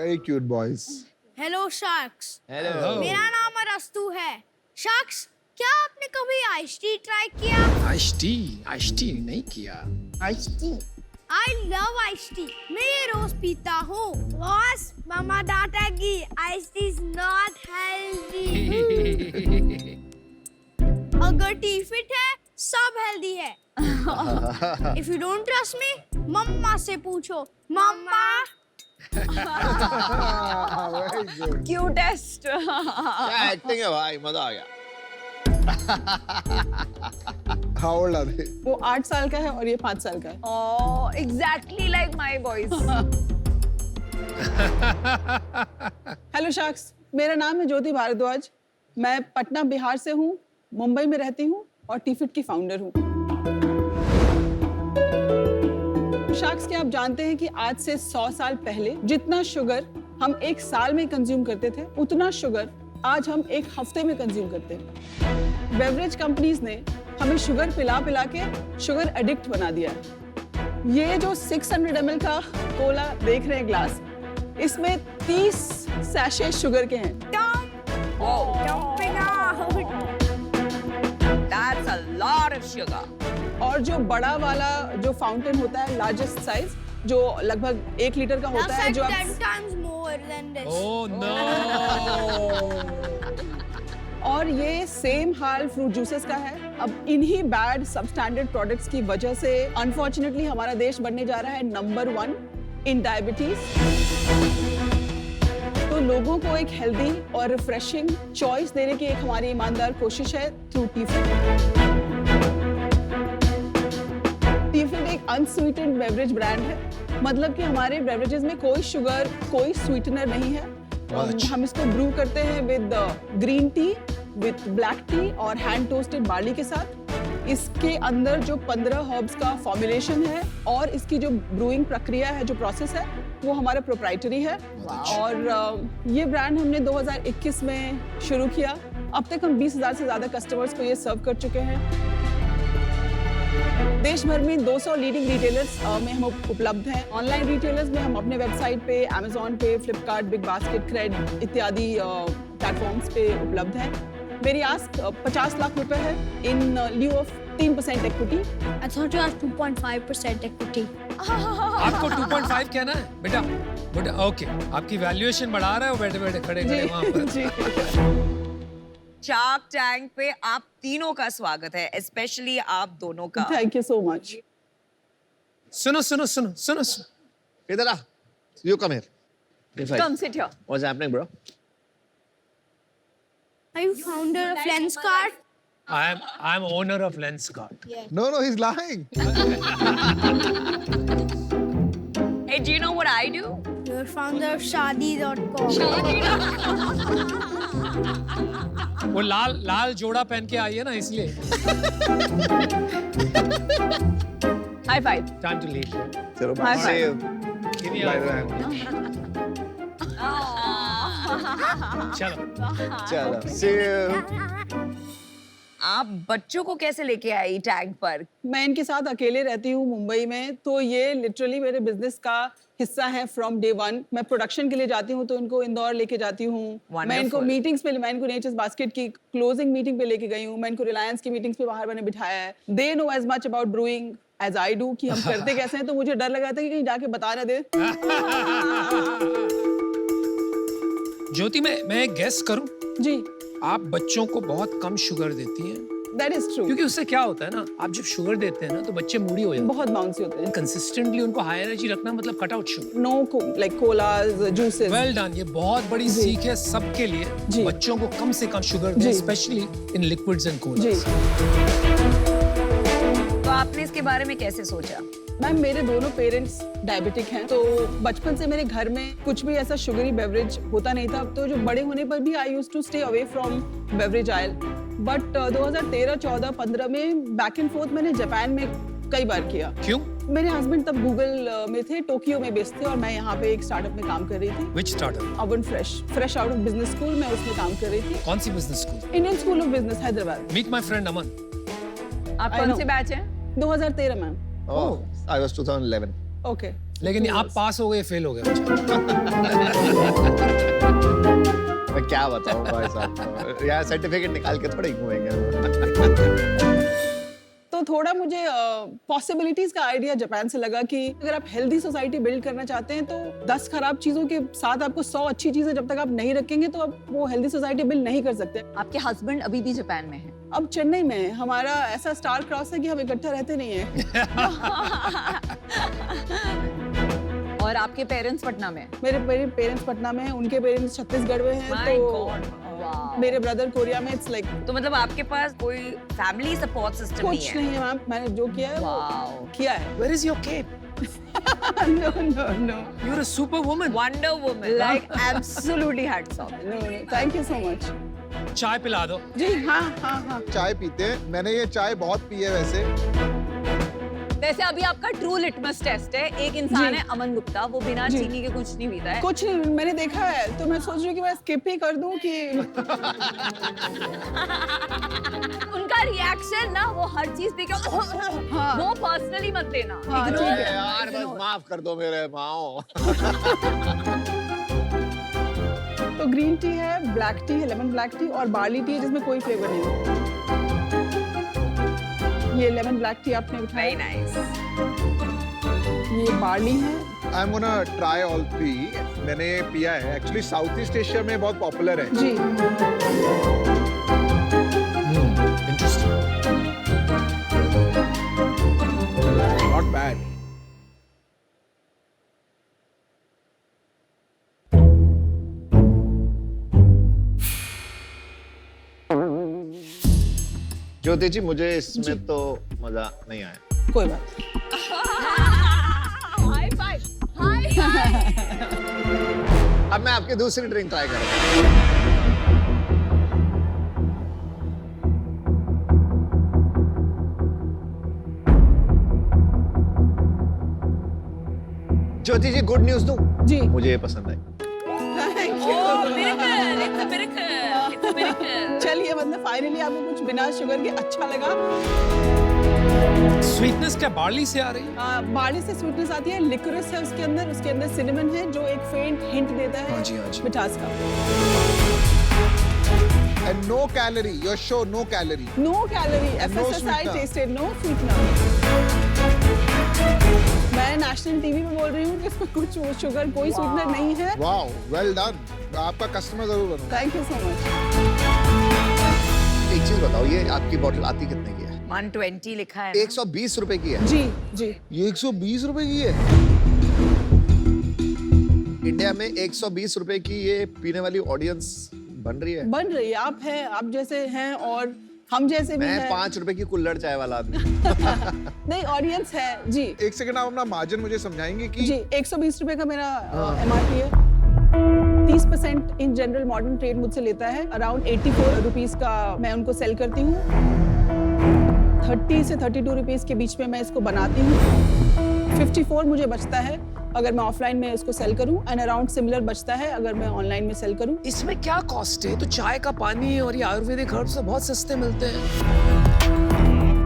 Very cute boys. Hello sharks. Hello. मेरा नाम अरस्तु है। शार्क्स, क्या आपने कभी आइस टी ट्राई किया? आइस टी नहीं किया। I love ice tea. मैं ये रोज पीता हूँ। बॉस, मामा डांटेगी। Ice tea is not healthy. अगर टी फिट है, सब हेल्दी है। If you don't trust me, मम्मा से पूछो। मम्मा। Very good. क्यूटेस्ट। क्या एक्टिंग है भाई, मजा आ गया। How old are they? वो 8 साल का है और ये 5 साल का है। Oh, exactly like my boys. Hello sharks, मेरा नाम है ज्योति भारद्वाज। मैं पटना बिहार से हूँ, मुंबई में रहती हूँ और टीफिट की फाउंडर हूँ। शार्क्स, क्या आप जानते हैं कि आज से 100 साल पहले जितना शुगर हम एक साल में कंज्यूम करते थे, उतना शुगर आज हम एक हफ्ते में कंज्यूम करते हैं। बेवरेज कंपनीज ने हमें शुगर पिला पिला के शुगर एडिक्ट बना दिया है। ये जो 600 ml का कोला देख रहे हैं ग्लास, इसमें 30 सैशे शुगर के हैं। Dumping out. That's a lot of sugar. और जो बड़ा वाला जो फाउंटेन होता है, लार्जेस्ट साइज, जो लगभग 1 लीटर का होता That's है, like जो 10 times more than this. Oh no! और ये सेम हाल फ्रूट जूसेस का है। अब इन्हीं बैड सबस्टैंडर्ड प्रोडक्ट्स की वजह से अनफॉर्चुनेटली हमारा देश बनने जा रहा है नंबर 1 इन डायबिटीज। तो लोगों को एक हेल्दी और रिफ्रेशिंग चॉइस देने की एक हमारी ईमानदार कोशिश है थ्रू टीफिट। टीफिट एक अनस्वीटेंड बेवरेज ब्रांड है, मतलब कि हमारे बेवरेजेस में कोई शुगर, कोई स्वीटनर नहीं है। हम इसको ब्रू करते हैं with green tea, with black T और हैंड टोस्टेड बार्ली के साथ। इसके अंदर जो 15 हर्ब्स का फॉर्मुलेशन है और इसकी जो ब्रूइंग प्रक्रिया है, जो प्रोसेस है, वो हमारा प्रोप्राइटरी है। और ये ब्रांड हमने 2021 में शुरू किया। अब तक हम 20,000 से ज़्यादा कस्टमर्स को ये सर्व कर चुके हैं। देश भर में 200 लीडिंग रिटेलर्स में हम उपलब्ध हैं। ऑनलाइन रिटेलर्स में हम अपने वेबसाइट पे, अमेज़ॉन पे, फ्लिपकार्ट, बिग बास्केट, क्रेड इत्यादि प्लेटफॉर्म्स पे उपलब्ध हैं। मेरी आस्क 50 लाख रुपए है in lieu of 3% equity. I thought you had 2.5% equity. आपको 2.5 कहना है बेटा? बेटा ओके, आपकी वैल्यूएशन बढ़ा रहा है वो बैठे बैठे खड़े खड़े वहाँ पर। जी। शार्क टैंक पे आप तीनों का स्वागत है, स्पेशली आप दोनों का। Thank you so much. सुनो सुनो सुनो सुनो सुनो। इधर आ, you come here. Come sit here. What's happening, bro? Are you founder of Lenskart? I'm owner of Lenskart. No, he's lying. Hey, do you know what I do? You're founder of Shadi.com. वो लाल जोड़ा पहन के आई है ना इसलिए। High five. Time to leave. चलो, High see five. you. Give me Bye, a- bye. चलो। चलो, see you. आप बच्चों को कैसे लेके आई टैंक पर? मैं इनके साथ अकेले रहती हूँ मुंबई में, तो ये लिटरली मेरे बिजनेस का हिस्सा है फ्रॉम डे 1। मैं प्रोडक्शन के लिए जाती हूँ तो इनको इंदौर लेके जाती हूँ। मैं इनको Wonderful. मीटिंग्स पे, मैं इनको नेचर्स बास्केट की क्लोजिंग मीटिंग पे लेके गई हूँ। मैं इनको रिलायंस की मीटिंग्स पे बाहर मैंने बिठाया है। They know as much about brewing as I do कि हम करते कैसे हैं, तो मुझे डर लगा था कि कहीं जाके बता ना दे। ज्योति, मैं गेस करूं, जी, आप बच्चों को बहुत कम शुगर देती हैं, दैट इज ट्रू। क्योंकि उससे क्या होता है ना, आप जब शुगर देते हैं ना तो बच्चे मूडी हो जाते बहुत बाउंसी होते हैं। हैं। कंसिस्टेंटली उनको हाई एनर्जी रखना मतलब cut out sugar. Know like collage, juices. Well done, ये बहुत बड़ी सीख है सबके लिए। जी। बच्चों को कम से कम शुगर दें, जी। स्पेशली इन लिक्विड्स एंड जी। कोलास। तो आपने इसके बारे में कैसे सोचा? मैम, मेरे दोनों पेरेंट्स डायबिटिक हैं, तो बचपन से मेरे घर में कुछ भी ऐसा शुगरी बेवरेज होता नहीं था। तो जो बड़े होने पर भी I used to stay away from beverage oil. But 2013, 14, 15 में बैक एंड फोर्थ मैंने जापान में कई बार किया। क्यों? मेरे हस्बैंड तब गूगल में थे, टोक्यो में बेस्ड थे, और मैं यहाँ पे एक स्टार्टअप में काम कर रही थी। Which startup? अवन fresh out of business school, मैं उसमें काम कर रही थी। कौन सी business school? Indian School of Business Hyderabad. Meet my friend Aman. आप I कौन know. से बैच हैं? 2013 ma'am. Oh, I was 2011. Okay. लेकिन आप पास हो गए, फेल हो गए। बताऊं भाई साहब, यार सर्टिफिकेट निकाल के थोड़ी घूमेंगे। तो थोड़ा मुझे पॉसिबिलिटीज का आइडिया जापान से लगा कि अगर आप हेल्दी सोसाइटी बिल्ड करना चाहते हैं तो 10 खराब चीजों के साथ आपको 100 अच्छी चीजें जब तक आप नहीं रखेंगे तो आप वो हेल्दी सोसाइटी बिल्ड नहीं कर सकते। आपके हस्बैंड अभी भी जापान में हैं? अब चेन्नई में है। हमारा ऐसा स्टार क्रॉस है कि हम इकट्ठा रहते नहीं है। और आपके पेरेंट्स पटना में? मेरे पेरेंट्स पटना में हैं, उनके पेरेंट्स छत्तीसगढ़ में हैं। My तो God, wow. मेरे ब्रदर कोरिया में। इट्स लाइक तो मतलब आपके पास कोई फैमिली सपोर्ट सिस्टम नहीं कुछ है? नहीं है मैम, मैंने जो किया है Wow. वो किया है। Where is your cape? No, no, no. You're a superwoman. Wonder Woman, like absolutely hats off. No, no. Thank you so much. चाय पिला दो। जी हाँ हाँ हाँ। चाय पीते हैं, मैंने ये चाय बहुत पी है वैसे। वैसे अभी आपका ट्रू लिटमस टेस्ट है। एक इंसान है अमन गुप्ता, वो बिना जी। चीनी के कुछ नहीं पीता है। कुछ नहीं, मैंने देखा है तो मैं सोच रही हूँ कि मैं स्किप ही कर दूं कि उनका रिएक्शन ना, वो हर चीज देखे हाँ। वो पर्सनली मत देना। हाँ, Ignore ठीक it. है। यार बस माफ कर दो मेरे माओ। तो ग्रीन टी है, ब्लैक टी है, लेमन ब्लैक टी और बार्ली टी है जिसमें कोई फ्लेवर नहीं है। ये लेमन ब्लैक टी आपने Very उठाया, nice. ये बार्ली है। I am gonna try all 3। मैंने ये पिया है, एक्चुअली साउथ ईस्ट एशिया में बहुत पॉपुलर है। जी Interesting. Not bad. Jyoti ji मुझे इसमें तो मजा नहीं आया। कोई बात नहीं। High five. High five. अब मैं आपकी दूसरी ड्रिंक ट्राई करूंगा। ज्योति जी गुड न्यूज दूं? जी मुझे ये पसंद आई। Thank you. Oh, miracle. It's a miracle. It's a miracle. चलिए, मतलब फाइनली आपको कुछ बिना शुगर के अच्छा लगा। Sweetness क्या बार्ली से आ रही है? बार्ली से स्वीटनेस आती है, लिकोरिस है उसके अंदर सिनेमन है जो एक फेंट हिंट देता है हाँ जी, हाँ जी। मिठास का। And no calorie, your show no calorie. No calorie, FSSI sweetener. Tested, no sweetener. मैं नेशनल टीवी पे बोल रही हूँ कि इसमें कुछ शुगर, कोई स्वीटनर नहीं है। Wow, well done. आपका कस्टमर जरूर बनूंगा। Thank you so much. एक चीज बताओ, ये आपकी बोतल आती कितने की है? 120 लिखा है ना? 120 रुपए की है। जी जी। ये 120 रुपए की है। इंडिया में 120 रुपए की ये पीने वाली ऑडियंस बन रही है। बन रही है, आप हैं, आप जैसे हैं और हम जैसे भी मैं हैं। 5 रुपए की कुल्हड़ चाय वाला आदमी। नहीं, ऑडियंस है जी। एक सेकंड, आप अपना मार्जिन मुझे समझाएंगे कि जी 120 रुपए का मेरा MRP है। 30% इन जनरल मॉडर्न ट्रेड मुझसे लेता है। अराउंड 84 रुपीस का मैं उनको सेल करती हूँ। 30 से 32 रुपीस के बीच में मैं इसको बनाती हूँ। 54 मुझे बचता है अगर मैं ऑफलाइन में इसको सेल करूं, एंड अराउंड सिमिलर बचता है अगर मैं ऑनलाइन में सेल करूं। इसमें क्या कॉस्ट है? तो चाय का पानी और ये आयुर्वेदिक हर्ब्स तो बहुत सस्ते मिलते हैं।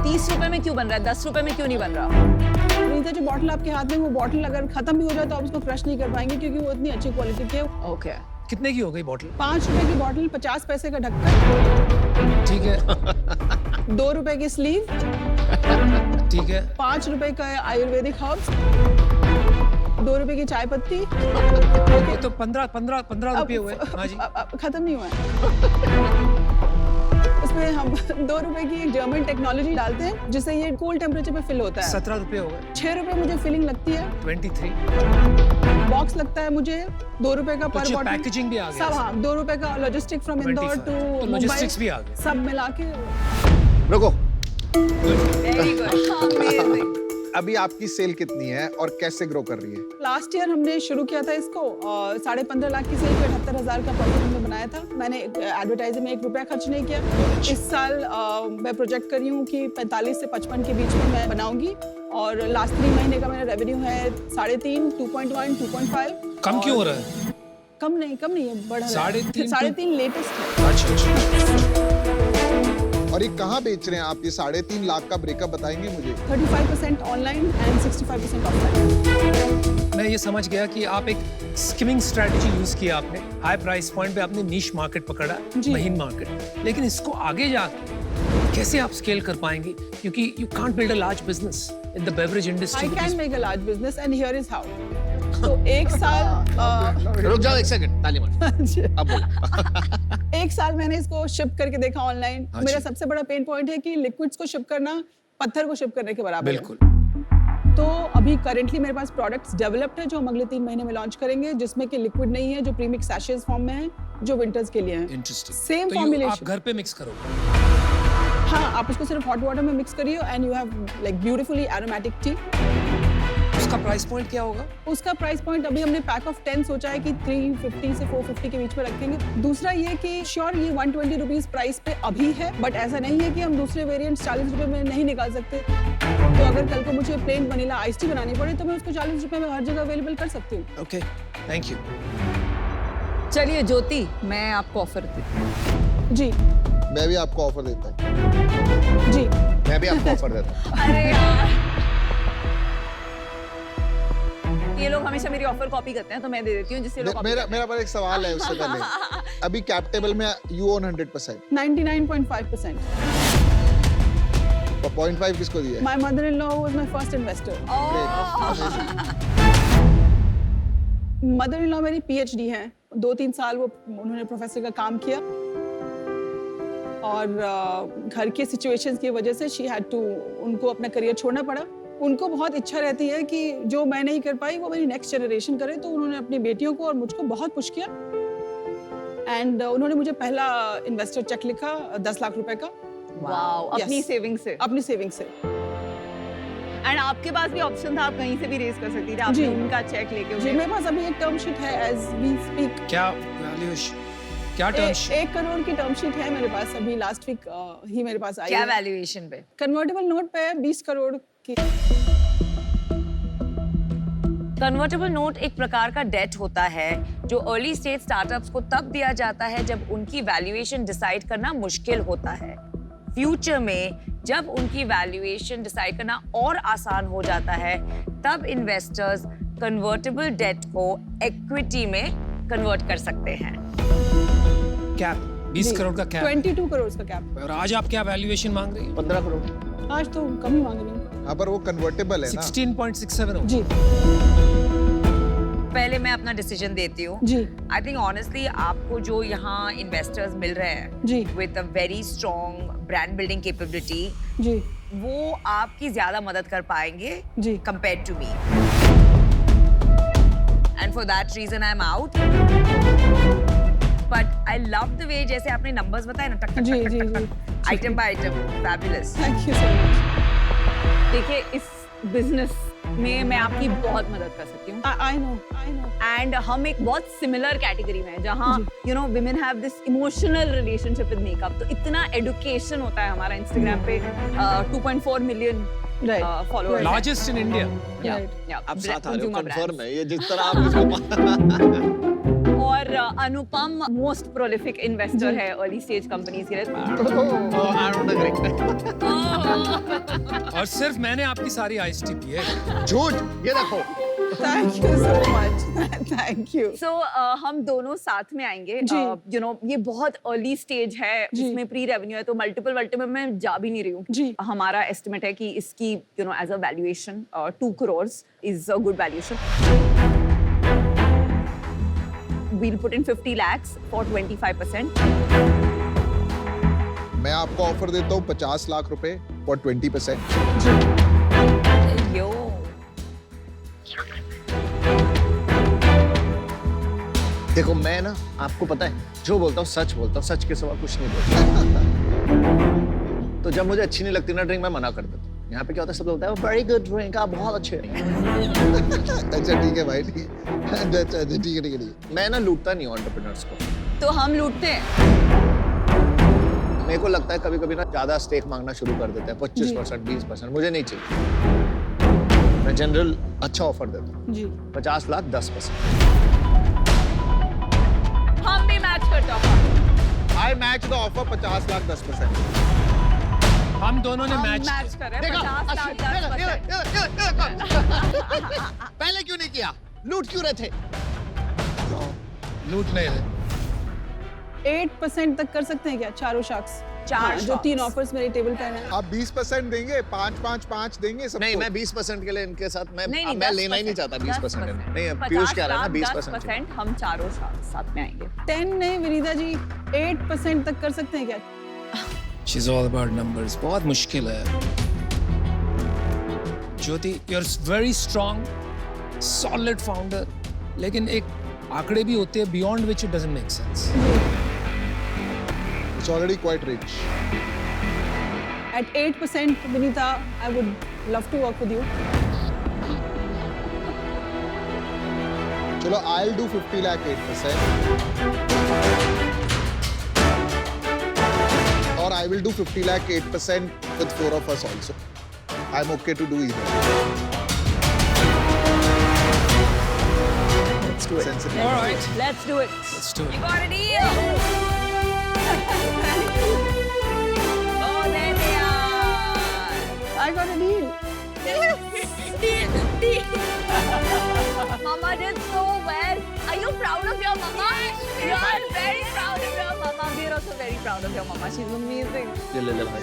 30 रुपए में क्यों बन रहा है? 10 रुपए में क्यों नहीं बन रहा? रीता, जो बॉटल आपके हाथ में, वो बॉटल अगर खत्म भी हो जाए तो आप उसको क्रश नहीं कर पाएंगे क्योंकि वो इतनी अच्छी क्वालिटी की है। ओके। कितने की हो गई बोतल? 5 रुपए की बॉटल, 50 पैसे का ढक्कन, ठीक है। 2 रुपए की स्लीव, ठीक है। 5 रुपए का आयुर्वेदिक हर्ब्स, 2 रुपए की चाय पत्ती। ये तो 15 रुपए हुए। हाँ जी। अब खत्म नहीं हुआ है। इसमें हम 2 रुपए की एक जर्मन टेक्नोलॉजी डालते हैं जिससे ये कूल टेम्परेचर पे फिल होता है। 17 रुपए हो गए। 6 रुपए मुझे फिलिंग लगती है। 23। बॉक्स लगता है मुझे 2 रुपए का पर कुछ बॉटल। पैकेजिंग भी आ गया। सब, हाँ, 2 रुपए का लॉजिस्टिक फ्रॉम इंदौर 25 टू तो मुंबई, logistics भी आ गए। सब मिला के। रुको, वेरी गुड, अमेजिंग। अभी आपकी सेल कितनी है और कैसे ग्रो कर रही है? लास्ट ईयर हमने शुरू किया था इसको 15.5 लाख की सेल पे 78,000 का प्रॉफिट हमने बनाया था। मैंने एडवर्टाइजिंग में 1 रुपया खर्च नहीं किया। इस साल मैं प्रोजेक्ट कर रही हूँ कि 45 से 55 के बीच में मैं बनाऊंगी। और लास्ट 3 महीने का मेरा रेवेन्यू है 3.5, 2.1, 2.5। कम क्यों हो रहा है? कम नहीं है, बढ़ रहा है। 3.5 3.5 लेटेस्ट है। अच्छा। और और ये कहाँ बेच रहे हैं आप? ये 3.5 लाख का ब्रेकअप बताएंगे मुझे? 35% ऑनलाइन एंड 65% ऑफलाइन। मैं ये समझ गया कि आप एक स्किमिंग स्ट्रेटजी यूज किया आपने, हाई प्राइस पॉइंट पे आपने नीश मार्केट पकड़ा, जी। महीन मार्केट, लेकिन इसको आगे जाके कैसे आप स्केल कर पाएंगे? क्योंकि you can't build a large business in the beverage industry. I can make a large business and here is how. तो एक साल रुक जाओ एक सेकंड, ताली मारो। अब बोलो। एक साल मैंने इसको शिप करके देखा ऑनलाइन। हाँ मेरा जी। सबसे बड़ा पेन पॉइंट है कि लिक्विड्स को शिप करना पत्थर को शिप करने के बराबर है। बिल्कुल। तो अभी करेंटली मेरे पास प्रोडक्ट्स डेवलप्ड है जो हम अगले 3 महीने में लॉन्च करेंगे, जिसमें कि लिक्विड नहीं है, जो प्रीमिक्स सैशेज फॉर्म में है, जो विंटर्स के लिए है। इंटरेस्टिंग। Same तो आप formulation। घर पे मिक्स करोगे? हाँ, आप उसको सिर्फ हॉट वाटर में मिक्स करिए and you have like beautifully aromatic T. उसका प्राइस पॉइंट क्या होगा? उसका प्राइस पॉइंट अभी हमने पैक ऑफ 10 सोचा है कि 350 से 450 के बीच में रखेंगे। दूसरा ये कि श्योर ये 120 रुपीस प्राइस पे अभी है, बट ऐसा नहीं है कि हम दूसरे वेरिएंट्स 40 रुपए में नहीं निकाल सकते। तो अगर कल को मुझे प्लेन वनीला आइस टी बनानी पड़े तो मैं उसको 40 रुपए में हर जगह अवेलेबल कर सकती हूँ। Okay, thank you. चलिए ज्योति, मैं आपको ऑफर देती हूँ। जी मैं भी आपको ऑफर देता हूँ। जी मैं भी आपको ऑफर देता हूँ। अरे यार, ये लोग हमेशा मेरी ऑफर कॉपी करते हैं तो मैं दे देती हूँ जिससे लोग copy मेरा करते हैं। मेरा पर एक सवाल है उससे पहले। अभी कैप टेबल में यू ओन 100%, 99.5%। तो 0.5 किसको दिया है? My mother-in-law was my first investor. Mother-in-law मेरी PhD हैं। 2-3 साल वो उन्होंने प्रोफेसर का काम किया और घर के सिचुएशंस की वजह से शी हैड टू, उनको अपना करियर छोड़ना पड़ा। उनको बहुत इच्छा रहती है कि जो मैं नहीं कर पाई वो मेरी नेक्स्ट जनरेशन करे, तो उन्होंने अपनी बेटियों को और मुझको बहुत पुश किया एंड उन्होंने मुझे पहला इन्वेस्टर चेक लिखा 10 लाख रुपए का वाओ, अपनी Yes. सेविंग से। अपनी सेविंग से। एंड आपके पास भी ऑप्शन था, आप कहीं से भी रेज कर सकती थी। आपने जी। उनका चेक लेके जी, मेरे पास अभी एक टर्म शीट है एज वी स्पीक। क्या वैल्यूएशन, क्या टर्म्स? 1 करोड़ की टर्म शीट है मेरे पास, अभी लास्ट वीक ही मेरे पास आई क्या है। वैल्यूएशन पे? कन्वर्टेबल नोट पे 20 करोड़ की। कन्वर्टेबल नोट एक प्रकार का डेट होता है जो अर्ली स्टेज स्टार्टअप्स को तब दिया जाता है जब उनकी वैल्यूएशन डिसाइड करना मुश्किल होता है। फ्यूचर में जब उनकी वैल्यूएशन डिसाइड करना और आसान हो जाता है, तब इन्वेस्टर्स कन्वर्टेबल डेट को इक्विटी में कन्वर्ट कर सकते हैं। कैप 20 करोड़ का कैप 22 करोड़ का कैप। और आज आप क्या वैल्यूएशन मांग रही हैं? 15 करोड़। आज तो कम ही मांग रही हूँ। हाँ, पर वो कन्वर्टेबल है ना। 16.67 हो। जी पहले मैं अपना डिसीजन देती हूँ। जी आई थिंक ऑनेस्टली आपको जो यहाँ इन्वेस्टर्स मिल रहे हैं जी with a very strong brand building capability, जी वो आपकी ज्यादा मदद कर पाएंगे जी compared to me. And for that reason I'm out. But I love the way जैसे आपने numbers बताए ना, टक टक जी, टक जी, टक जी। टक, item by item, fabulous. Thank you so much. देखिए, इस बिजनेस में मैं आपकी बहुत मदद कर सकती हूँ। आई नो एंड हम एक बहुत सिमिलर कैटेगरी में हैं जहाँ you know women have this emotional relationship with makeup। तो इतना एडुकेशन होता है हमारा इंस्टाग्राम पे 2.4 million right followers. Largest in India. Right. आप साथ आ रहे हो, Consumer कंफर्म है ये जिस तरह आप इसको और अनुपम मोस्ट प्रोलिफिक इन्वेस्टर है अर्ली स्टेज कंपनीज के लिए। और सिर्फ मैंने आपकी सारी आइस टी पी है। झूठ, ये देखो। Thank you so much. Thank you. So हम दोनों साथ में आएंगे। जी। यू नो ये बहुत अर्ली स्टेज है, जी। इसमें प्री रेवेन्यू है, तो मल्टीपल में मैं जा भी नहीं रही हूँ। जी। हमारा एस्टिमेट है कि इसकी you know as a valuation 2 crore is a good valuation. We'll put in 50 lakhs for 25%. मैं आपको ऑफर देता हूँ 50 लाख रुपए फॉर 20%। Yo. देखो मैं ना, आपको पता है जो बोलता हूँ सच बोलता हूँ, सच के सिवा कुछ नहीं बोलता। तो जब मुझे अच्छी नहीं लगती ना ड्रिंक, मैं मना कर देता हूँ। यहाँ पे क्या होता है, सब बोलता है वेरी गुड ड्रिंक, आप बहुत अच्छे हैं। अच्छा ठीक है भाई, ठीक है। अच्छा ठीक है ठीक है। मैं ना लूटता नहीं हूँ एंटरप्रेन्योर्स को। तो हम लूटते हैं। मेरे को लगता है कभी कभी ना ज्यादा स्टेक मांगना शुरू कर देते हैं, 25%, 20%। मुझे नहीं चाहिए। मैं जनरल अच्छा ऑफर देता हूँ। जी 50 लाख 10%। हम भी मैच करते हैं। आई मैच द ऑफर 50 लाख 10%। हम दोनों ने मैच मैच कर रहे हैं देखा 50-60%। पहले क्यों नहीं किया? लूट क्यों रहे थे? लूट नहीं रहे 8% तक कर सकते हैं क्या चारों शख्स? चार जो shots। 3 ऑफर्स मेरे टेबल पे हैं। आप 20% देंगे, 5 देंगे सबको। नहीं, मैं 20% के लिए इनके साथ मैं नहीं, मैं लेना ही नहीं चाहता 20%। नहीं, पीयूष कह रहा है ना 20%। 10% हम चारों साथ में आएंगे। 10 नहीं विनीता जी, 8% तक कर सकते हैं क्या? She's all about numbers. बहुत मुश्किल है ज्योति, you're very strong, solid founder, लेकिन एक आंकड़े भी होते हैं beyond which it doesn't make sense. It's already quite rich. At 8% Vinita, I would love to work with you. चलो, I'll do 50 lakh 8%. Or I will do 50 lakh 8% with 4 of us also. I'm okay to do either. Let's do it. Sensitive. All right, Let's do it. let's do You it. got a deal. Oh, there they are. I got a deal. Mama did so well. Are you proud of your mama? You are very proud of your mama. We are also very proud of your mama. She's amazing. ले भाई।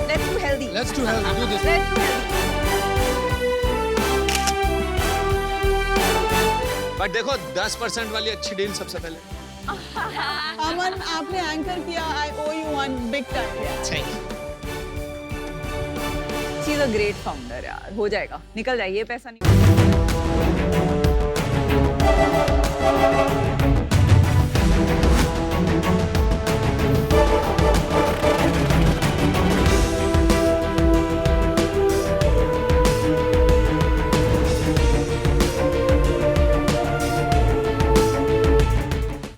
Let's do healthy. Let's do healthy. Do this. Let's do healthy. But देखो 10% वाली अच्छी deal सबसे पहले। अमन, आपने anchor किया, I owe you one big time. Thank you. She's a great founder यार. हो जाएगा. निकल जाइए पैसा नहीं.